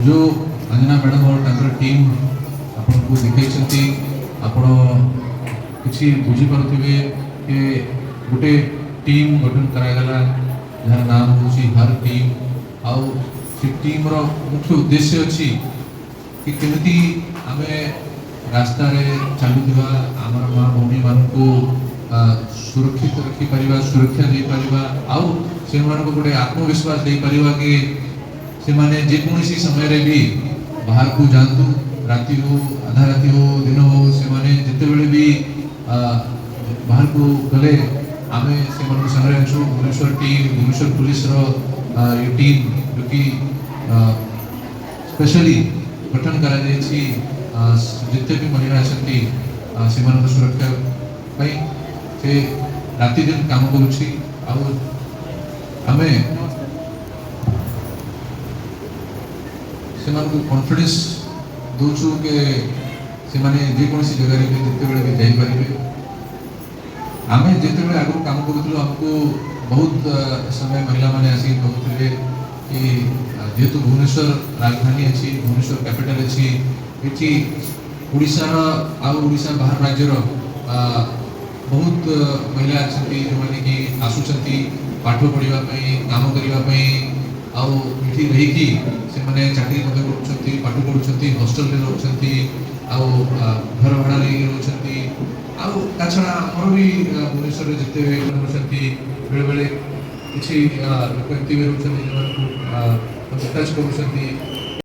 जो अंजना मैडम और तांकर टीम आपन को दिखाई आपण किसी बुझी पारुथिबे कि गोटे टीम गठन करागला जहाँ नाम होची हर टीम आउ से टीम रो मुख्य उद्देश्य अछि कि केमिति आमे रास्ता रे चलुथिबा हमर मां भौणी मान को सुरक्षित रखी परिबा सुरक्षा दे परिबा आउ से मान को गोटे आत्मविश्वास दे परिबा कि से माने जे कोनसी समय रे भी बाहर को जानतु राति हो आधा राति हो दिन हो से माने जते बेले भी बाहर को गले आमे से मन संग्रह अंशु भुवनेश्वर टीम भुवनेश्वर पुलिस रो ये टीम जो कि स्पेशली गठन करा जाय छी जिते भी महिला अछंती से मन सुरक्षा पई से राति दिन काम करूछि आ हमें से मन को कॉन्फिडेंस दोछु के से माने जे कोनसी जगह रे जिते बेले भी जाई परिबे आमे जिते बेले आगु काम करूथलो हमको बहुत समय महिला माने आसी कहउथिले कि जेतु भुवनेश्वर राजधानी अछि भुवनेश्वर कैपिटल अछि एठी ओडिसा रो आ ओडिसा बाहर राज्य रो बहुत महिला अछंती जो माने कि आसुचंती पाठ पढिबा पई काम करिबा पई आउ एठी रही कि से माने चाकरी मते करूछंती पाठ पढुछंती हॉस्टल रे रहउछंती आउ घर भड़ा ले रहउछंती आउ ताछड़ा हमर भी भुवनेश्वर रे जते रहउछंती बेले बेले किछि लोक एमती रहउछंती जमान को टच करूछंती